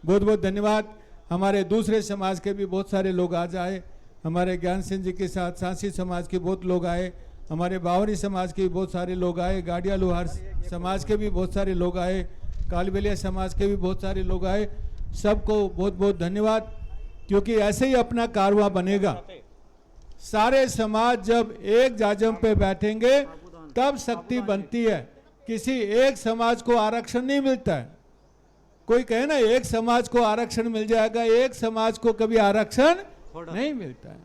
बहुत बहुत धन्यवाद। हमारे दूसरे समाज के भी बहुत सारे लोग आज आए, हमारे ज्ञान सिंह जी के साथ सांसी समाज के बहुत लोग आए, हमारे बावरी समाज के भी बहुत सारे लोग आए, गाड़िया लोहार समाज के भी बहुत सारे लोग आए, कालबेलिया समाज के भी बहुत सारे लोग आए। सबको बहुत बहुत धन्यवाद, क्योंकि ऐसे ही अपना कारवां बनेगा। सारे समाज जब एक जाजम पे बैठेंगे तब शक्ति बनती है। किसी एक समाज को आरक्षण नहीं मिलता है। कोई कहे ना एक समाज को आरक्षण मिल जाएगा, एक समाज को कभी आरक्षण नहीं मिलता है,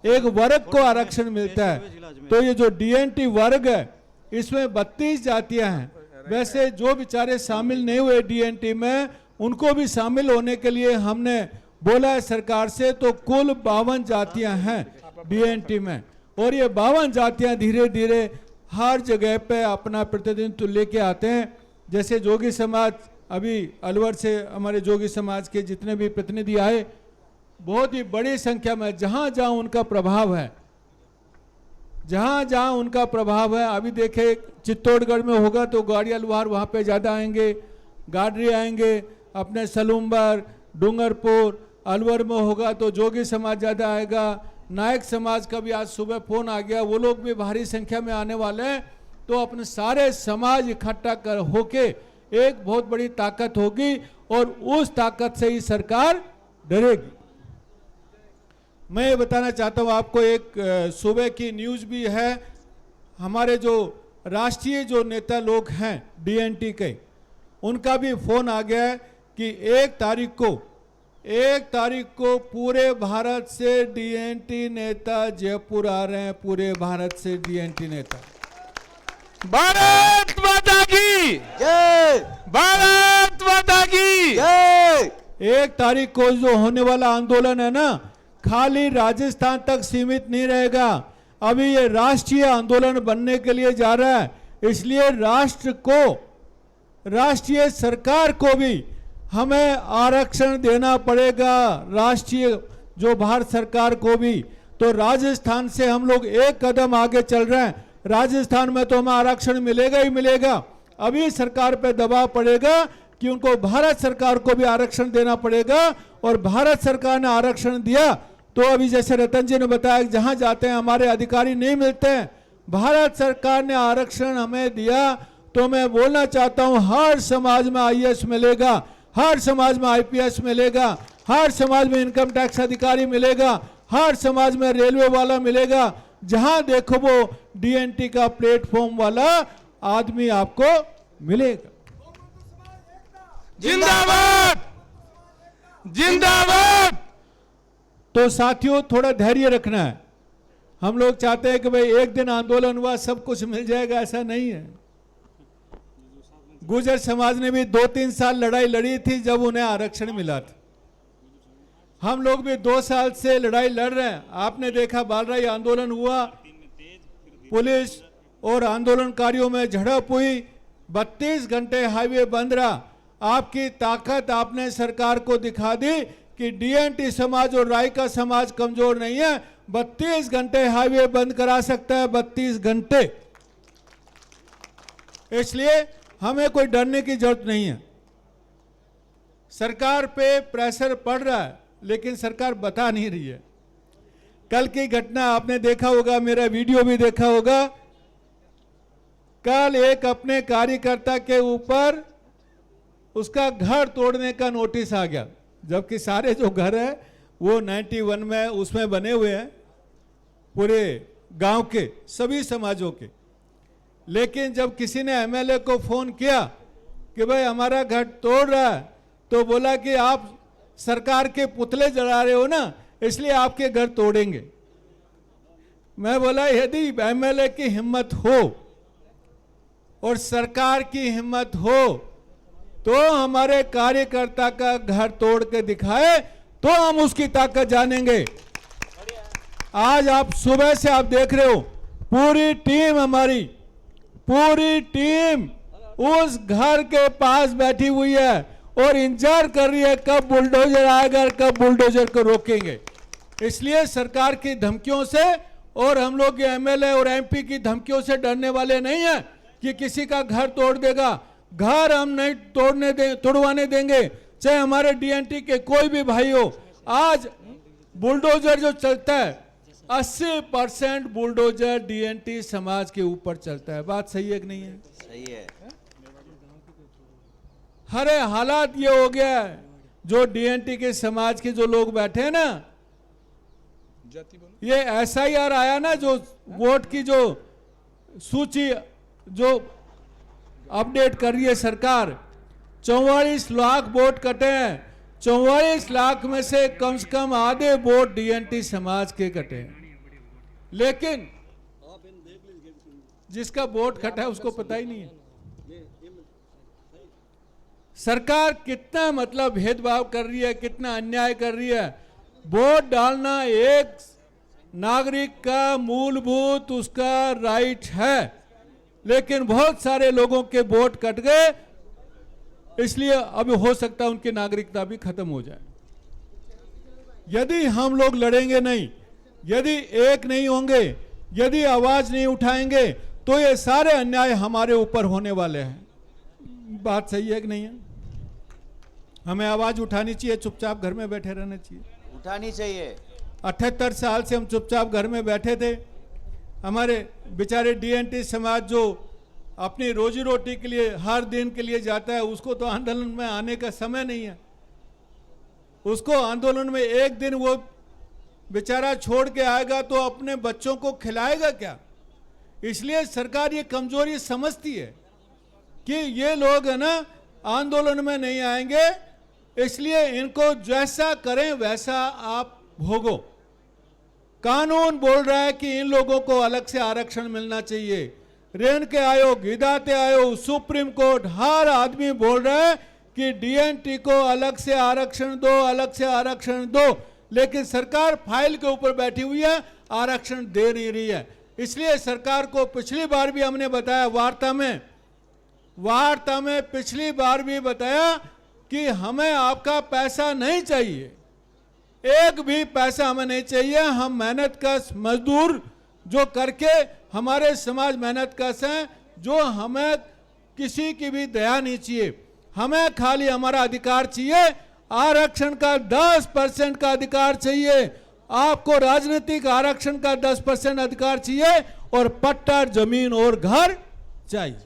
एक वर्ग को आरक्षण मिलता है। तो ये जो डीएनटी वर्ग है इसमें 32 जातियां हैं। वैसे जो बेचारे शामिल नहीं हुए डीएनटी में, उनको भी शामिल होने के लिए हमने बोला है सरकार से। तो कुल 52 जातियां हैं डीएनटी में, और ये 52 जातियां धीरे धीरे हर जगह पे अपना प्रतिनिधित्व लेके आते हैं। जैसे जोगी समाज, अभी अलवर से हमारे जोगी समाज के जितने भी प्रतिनिधि आए, बहुत ही बड़ी संख्या में, जहां जहां उनका प्रभाव है, जहां जहां उनका प्रभाव है। अभी देखे चित्तौड़गढ़ में होगा तो गाड़िया लोहार वहां पे ज्यादा आएंगे, गाडरी आएंगे, अपने सलूम्बर, डूंगरपुर, अलवर में होगा तो जोगी समाज ज्यादा आएगा। नायक समाज का भी आज सुबह फोन आ गया, वो लोग भी भारी संख्या में आने वाले हैं। तो अपने सारे समाज इकट्ठा कर होके एक बहुत बड़ी ताकत होगी, और उस ताकत से ही सरकार डरेगी। मैं ये बताना चाहता हूँ आपको, एक सुबह की न्यूज़ भी है। हमारे जो राष्ट्रीय जो नेता लोग हैं डीएनटी के, उनका भी फोन आ गया है कि 1 तारीख को पूरे भारत से डीएनटी नेता जयपुर आ रहे हैं। पूरे भारत से डीएनटी नेता। भारत माता की जय, भारत माता की जय। 1 तारीख को जो होने वाला आंदोलन है ना, खाली राजस्थान तक सीमित नहीं रहेगा। अभी ये राष्ट्रीय आंदोलन बनने के लिए जा रहा है। इसलिए राष्ट्र को, राष्ट्रीय सरकार को भी हमें आरक्षण देना पड़ेगा, राष्ट्रीय जो भारत सरकार को भी। तो राजस्थान से हम लोग एक कदम आगे चल रहे हैं। राजस्थान में तो हमें आरक्षण मिलेगा ही मिलेगा। अभी सरकार पे दबाव पड़ेगा कि उनको भारत सरकार को भी आरक्षण देना पड़ेगा, और भारत सरकार ने आरक्षण दिया तो अभी जैसे रतन जी ने बताया, जहां जाते हैं हमारे अधिकारी नहीं मिलते हैं। भारत सरकार ने आरक्षण हमें दिया, तो मैं बोलना चाहता हूं हर समाज में आईएएस मिलेगा, हर समाज में आईपीएस मिलेगा, हर समाज में इनकम टैक्स अधिकारी मिलेगा, हर समाज में रेलवे वाला मिलेगा। जहां देखो वो डीएनटी का प्लेटफॉर्म वाला आदमी आपको मिलेगा। जिंदाबाद, जिंदाबाद। तो साथियों थोड़ा धैर्य रखना है। हम लोग चाहते हैं कि भाई एक दिन आंदोलन हुआ सब कुछ मिल जाएगा, ऐसा नहीं है। गुर्जर समाज ने भी 2-3 साल लड़ाई लड़ी थी जब उन्हें आरक्षण मिला था। हम लोग भी 2 साल से लड़ाई लड़ रहे हैं। आपने देखा बालराई आंदोलन हुआ, पुलिस और आंदोलनकारियों में झड़प हुई, 32 घंटे हाईवे बंद रहा। आपकी ताकत आपने सरकार को दिखा दी कि डीएनटी समाज और रायका समाज कमजोर नहीं है। 32 घंटे हाईवे बंद करा सकता है, 32 घंटे। इसलिए हमें कोई डरने की जरूरत नहीं है। सरकार पे प्रेशर पड़ रहा है, लेकिन सरकार बता नहीं रही है। कल की घटना आपने देखा होगा, मेरा वीडियो भी देखा होगा। कल एक अपने कार्यकर्ता के ऊपर उसका घर तोड़ने का नोटिस आ गया, जबकि सारे जो घर है वो 91 में उसमें बने हुए हैं, पूरे गांव के सभी समाजों के। लेकिन जब किसी ने एमएलए को फोन किया कि भाई हमारा घर तोड़ रहा है, तो बोला कि आप सरकार के पुतले जला रहे हो ना, इसलिए आपके घर तोड़ेंगे। मैं बोला यदि एमएलए की हिम्मत हो और सरकार की हिम्मत हो तो हमारे कार्यकर्ता का घर तोड़ के दिखाए तो हम उसकी ताकत जानेंगे। आज आप सुबह से आप देख रहे हो पूरी टीम, हमारी पूरी टीम उस घर के पास बैठी हुई है और इंतजार कर रही है कब बुलडोजर आएगा, कब बुलडोजर को रोकेंगे। इसलिए सरकार की धमकियों से और हम लोग एमएलए और एमपी की धमकियों से डरने वाले नहीं है कि किसी का घर तोड़ देगा। घर हम नहीं तोड़वाने देंगे, चाहे हमारे डीएनटी के कोई भी भाई हो, आज बुलडोजर जो चलता है 80% बुलडोजर डीएनटी समाज के ऊपर चलता है। बात सही है कि नहीं है? सही है। हर हालात ये हो गया है, जो डीएनटी के समाज के जो लोग बैठे हैं ना, ये एसआईआर आया ना, जो वोट की जो सूची जो अपडेट कर रही है सरकार, 44 लाख वोट कटे हैं। 44 लाख में से कम आधे वोट डीएनटी समाज के कटे हैं, लेकिन जिसका वोट कटा है उसको पता ही नहीं है। सरकार कितना मतलब भेदभाव कर रही है, कितना अन्याय कर रही है। वोट डालना एक नागरिक का मूलभूत उसका राइट है, लेकिन बहुत सारे लोगों के वोट कट गए, इसलिए अब हो सकता है उनकी नागरिकता भी खत्म हो जाए। यदि हम लोग लड़ेंगे नहीं, यदि एक नहीं होंगे, यदि आवाज नहीं उठाएंगे, तो ये सारे अन्याय हमारे ऊपर होने वाले हैं। बात सही है कि नहीं है? हमें आवाज उठानी चाहिए, चुपचाप घर में बैठे रहना चाहिए। उठानी चाहिए। 78 साल से हम चुपचाप घर में बैठे थे। हमारे बेचारे डीएनटी समाज जो अपनी रोजी रोटी के लिए हर दिन के लिए जाता है, उसको तो आंदोलन में आने का समय नहीं है। उसको आंदोलन में एक दिन वो बेचारा छोड़ के आएगा तो अपने बच्चों को खिलाएगा क्या? इसलिए सरकार ये कमजोरी समझती है कि ये लोग है ना आंदोलन में नहीं आएंगे, इसलिए इनको जैसा करें वैसा आप भोगो। कानून बोल रहा है कि इन लोगों को अलग से आरक्षण मिलना चाहिए। रेन के आयोग, हिदायत आयोग, सुप्रीम कोर्ट, हर आदमी बोल रहा है कि डीएनटी को अलग से आरक्षण दो, अलग से आरक्षण दो, लेकिन सरकार फाइल के ऊपर बैठी हुई है, आरक्षण दे नहीं रही है। इसलिए सरकार को पिछली बार भी हमने बताया, वार्ता में पिछली बार भी बताया कि हमें आपका पैसा नहीं चाहिए, एक भी पैसा हमें नहीं चाहिए। हम मेहनत कश मजदूर जो करके हमारे समाज मेहनत कश हैं, जो हमें किसी की भी दया नहीं चाहिए, हमें खाली हमारा अधिकार चाहिए। आरक्षण का 10% का अधिकार चाहिए, आपको राजनीतिक आरक्षण का 10% अधिकार चाहिए, और पट्टा, जमीन और घर चाहिए।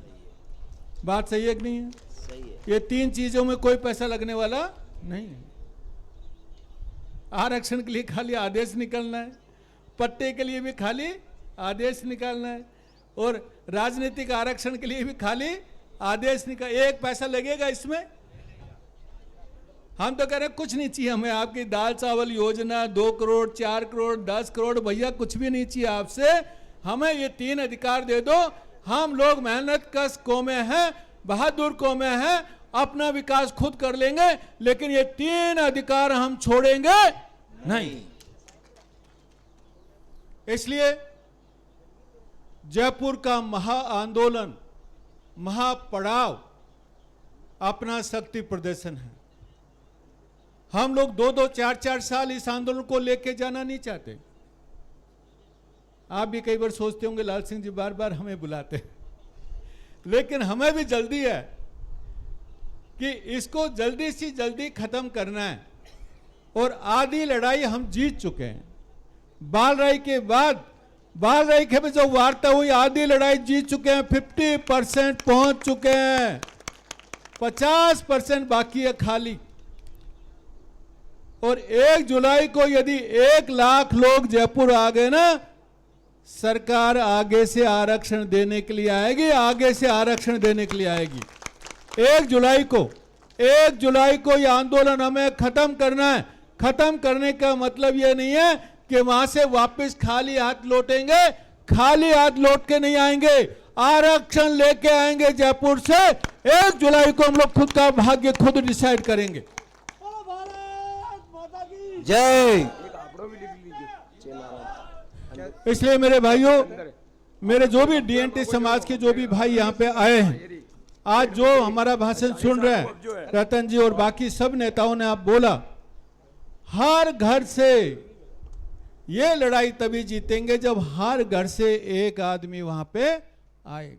बात सही है कि नहीं है? सही है। ये तीन चीजों में कोई पैसा लगने वाला नहीं है। आरक्षण के लिए खाली आदेश निकलना है, पट्टे के लिए भी खाली आदेश निकालना है, और राजनीतिक आरक्षण के लिए भी खाली आदेश निकाल। एक पैसा लगेगा इसमें? हम तो कह रहे हैं कुछ नहीं चाहिए हमें आपकी दाल चावल योजना, 2 करोड़, 4 करोड़, 10 करोड़, भैया कुछ भी नहीं चाहिए आपसे। हमें ये 3 अधिकार दे दो। हम लोग मेहनत कश कौमें हैं, बहादुर कौमें हैं, अपना विकास खुद कर लेंगे, लेकिन ये 3 अधिकार हम छोड़ेंगे नहीं। इसलिए जयपुर का महा आंदोलन, महापड़ाव अपना शक्ति प्रदर्शन है। हम लोग 2-2, 4-4 साल इस आंदोलन को लेके जाना नहीं चाहते। आप भी कई बार सोचते होंगे लाल सिंह जी बार बार हमें बुलाते, लेकिन हमें भी जल्दी है कि इसको जल्दी से जल्दी खत्म करना है। और आधी लड़ाई हम जीत चुके हैं। बालराय के बाद, बालराय के भी जो वार्ता हुई, आधी लड़ाई जीत चुके हैं, 50% पहुंच चुके हैं, 50% बाकी है खाली। और 1 जुलाई को यदि 1 लाख लोग जयपुर आ गए ना, सरकार आगे से आरक्षण देने के लिए आएगी, आगे से आरक्षण देने के लिए आएगी। 1 जुलाई को यह आंदोलन हमें खत्म करना है। खत्म करने का मतलब यह नहीं है कि वहां से वापस खाली हाथ लौटेंगे, खाली हाथ लौट के नहीं आएंगे, आरक्षण लेके आएंगे जयपुर से। 1 जुलाई को हम लोग खुद का भाग्य खुद डिसाइड करेंगे। जय। इसलिए मेरे भाइयों, मेरे जो भी डीएनटी समाज के जो भी भाई यहाँ पे आए हैं, आज जो हमारा भाषण सुन रहे हैं, रतन जी और बाकी सब नेताओं ने आप बोला, हर घर से ये लड़ाई तभी जीतेंगे जब हर घर से एक आदमी वहां पे आए।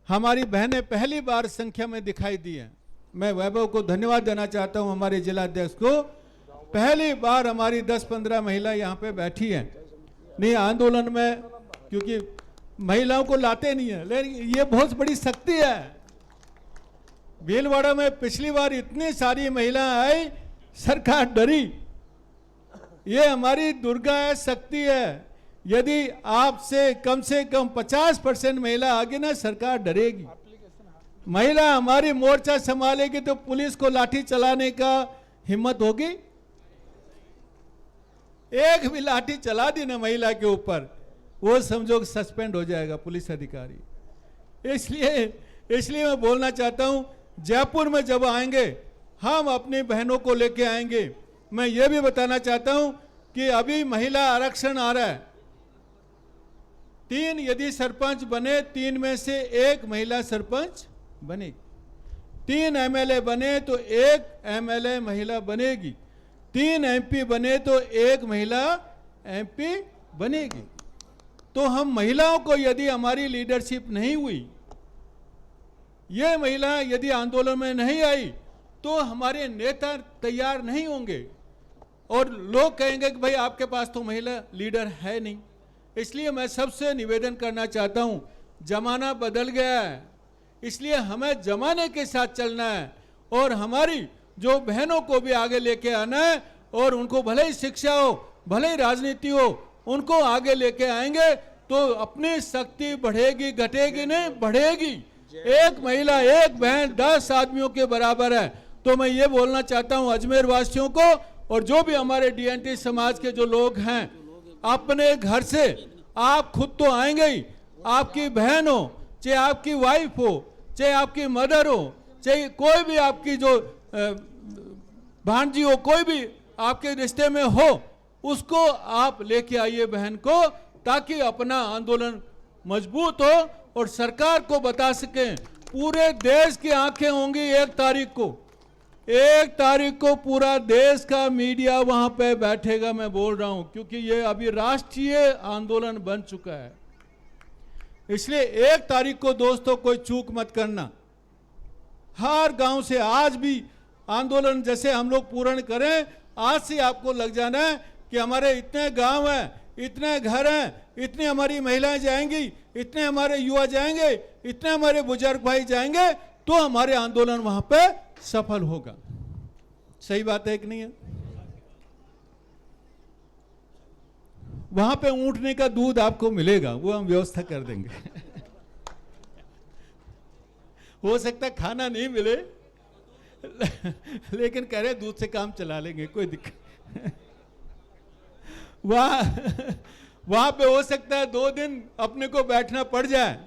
हमारी बहनें पहली बार संख्या में दिखाई दी हैं। मैं वैभव को धन्यवाद देना चाहता हूं, हमारे जिला अध्यक्ष को। पहली बार हमारी 10-15 महिला यहाँ पे बैठी हैं। नहीं आंदोलन में, क्योंकि महिलाओं को लाते नहीं है, लेकिन ये बहुत बड़ी शक्ति है। भीलवाड़ा में पिछली बार इतनी सारी महिलाएं आई, सरकार डरी। ये हमारी दुर्गा है, शक्ति है। यदि आपसे कम 50% महिला आगे ना, सरकार डरेगी। महिला हमारी मोर्चा संभालेगी तो पुलिस को लाठी चलाने का हिम्मत होगी? एक भी लाठी चला दी ना महिला के ऊपर, वो समझो सस्पेंड हो जाएगा पुलिस अधिकारी। इसलिए मैं बोलना चाहता हूं, जयपुर में जब आएंगे हम अपनी बहनों को लेके आएंगे। मैं ये भी बताना चाहता हूं कि अभी महिला आरक्षण आ रहा है। 3 यदि सरपंच बने, 3 में से 1 महिला सरपंच बनेगी। 3 एमएलए बने तो 1 एमएलए महिला बनेगी। 3 एमपी बने तो 1 महिला एमपी बनेगी। तो हम महिलाओं को, यदि हमारी लीडरशिप नहीं हुई, ये महिला यदि आंदोलन में नहीं आई, तो हमारे नेता तैयार नहीं होंगे और लोग कहेंगे कि भाई आपके पास तो महिला लीडर है नहीं। इसलिए मैं सबसे निवेदन करना चाहता हूं, जमाना बदल गया है, इसलिए हमें जमाने के साथ चलना है और हमारी जो बहनों को भी आगे लेके आना है और उनको भले ही शिक्षा हो, भले ही राजनीति हो, उनको आगे लेके आएंगे तो अपनी शक्ति बढ़ेगी, घटेगी नहीं, बढ़ेगी। एक महिला, एक बहन 10 आदमियों के बराबर है। तो मैं ये बोलना चाहता हूं अजमेर वासियों को और जो भी हमारे डीएनटी समाज के जो लोग हैं, अपने घर से आप खुद तो आएंगे ही, आपकी बहन हो, चाहे आपकी वाइफ हो, चाहे आपकी मदर हो, चाहे कोई भी आपकी जो भांजी हो, कोई भी आपके रिश्ते में हो, उसको आप लेके आइए बहन को, ताकि अपना आंदोलन मजबूत हो और सरकार को बता सकें। पूरे देश की आंखें होंगी 1 तारीख को। 1 तारीख को पूरा देश का मीडिया वहां पे बैठेगा। मैं बोल रहा हूं क्योंकि ये अभी राष्ट्रीय आंदोलन बन चुका है। इसलिए 1 तारीख को दोस्तों कोई चूक मत करना। हर गांव से आज भी आंदोलन जैसे हम लोग पूर्ण करें, आज से आपको लग जाना है कि हमारे इतने गांव हैं, इतने घर हैं, इतनी हमारी महिलाएं जाएंगी, इतने हमारे युवा जाएंगे, इतने हमारे बुजुर्ग भाई जाएंगे, तो हमारे आंदोलन वहां पे सफल होगा। सही बात है कि नहीं है? वहां पे ऊंटने का दूध आपको मिलेगा, वो हम व्यवस्था कर देंगे। हो सकता है खाना नहीं मिले, लेकिन कह रहे दूध से काम चला लेंगे, कोई दिक्कत। वहां पे हो सकता है 2 दिन अपने को बैठना पड़ जाए,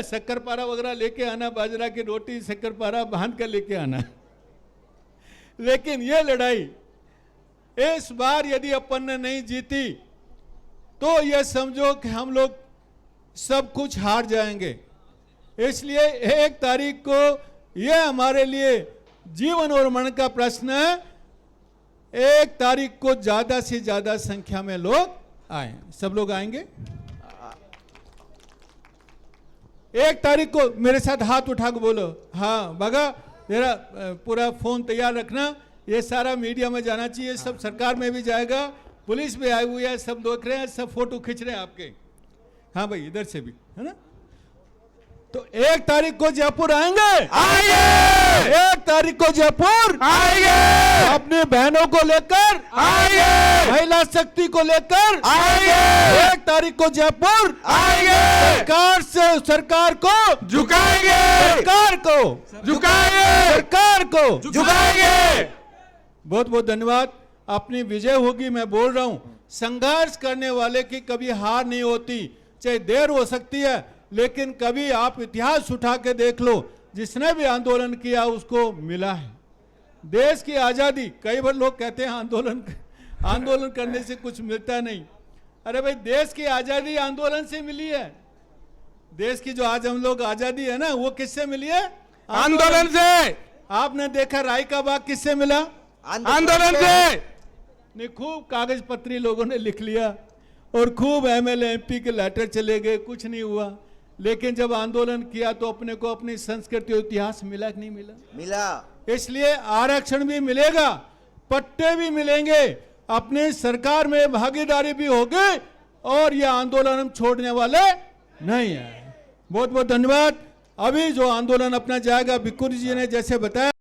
शक्कर पारा वगैरह लेके आना, बाजरा की रोटी शक्कर पारा बांध कर लेके आना। लेकिन ये लड़ाई इस बार यदि अपन ने नहीं जीती तो ये समझो कि हम लोग सब कुछ हार जाएंगे। इसलिए 1 तारीख को ये हमारे लिए जीवन और मरण का प्रश्न है। 1 तारीख को ज्यादा से ज्यादा संख्या में लोग आए। सब लोग आएंगे? 1 तारीख को मेरे साथ हाथ उठा के बोलो हाँ। बगा तेरा पूरा फोन तैयार रखना, ये सारा मीडिया में जाना चाहिए, सब सरकार में भी जाएगा, पुलिस भी आई हुई है, सब देख रहे हैं, सब फोटो खींच रहे हैं आपके। हाँ भाई इधर से भी है ना। तो 1 तारीख को जयपुर आएंगे? आएंगे। 1 तारीख को जयपुर आएंगे। अपनी बहनों को लेकर आएंगे। महिला शक्ति को लेकर आएंगे। 1 तारीख को जयपुर आएंगे। सरकार को झुकाएंगे। सरकार को झुकाएंगे। सरकार को झुकाएंगे। बहुत बहुत धन्यवाद। अपनी विजय होगी। मैं बोल रहा हूं संघर्ष करने वाले की कभी हार नहीं होती, चाहे देर हो सकती है, लेकिन कभी आप इतिहास उठा के देख लो, जिसने भी आंदोलन किया उसको मिला है देश की आजादी। कई बार लोग कहते हैं आंदोलन करने से कुछ मिलता नहीं। अरे भाई देश की आजादी आंदोलन से मिली है। देश की जो आज हम लोग आजादी है ना, वो किससे मिली है? आंदोलन से। आपने देखा राय का बाग किससे मिला? आंदोलन से। नहीं, खूब कागज पत्री लोगों ने लिख लिया और खूब एमएलए एमपी के लेटर चले गए, कुछ नहीं हुआ। लेकिन जब आंदोलन किया तो अपने को अपनी संस्कृति और इतिहास मिला कि नहीं मिला? मिला। इसलिए आरक्षण भी मिलेगा, पट्टे भी मिलेंगे, अपनी सरकार में भागीदारी भी होगी और ये आंदोलन हम छोड़ने वाले नहीं है। बहुत बहुत धन्यवाद। अभी जो आंदोलन अपना जाएगा, भिक्खू जी ने जैसे बताया।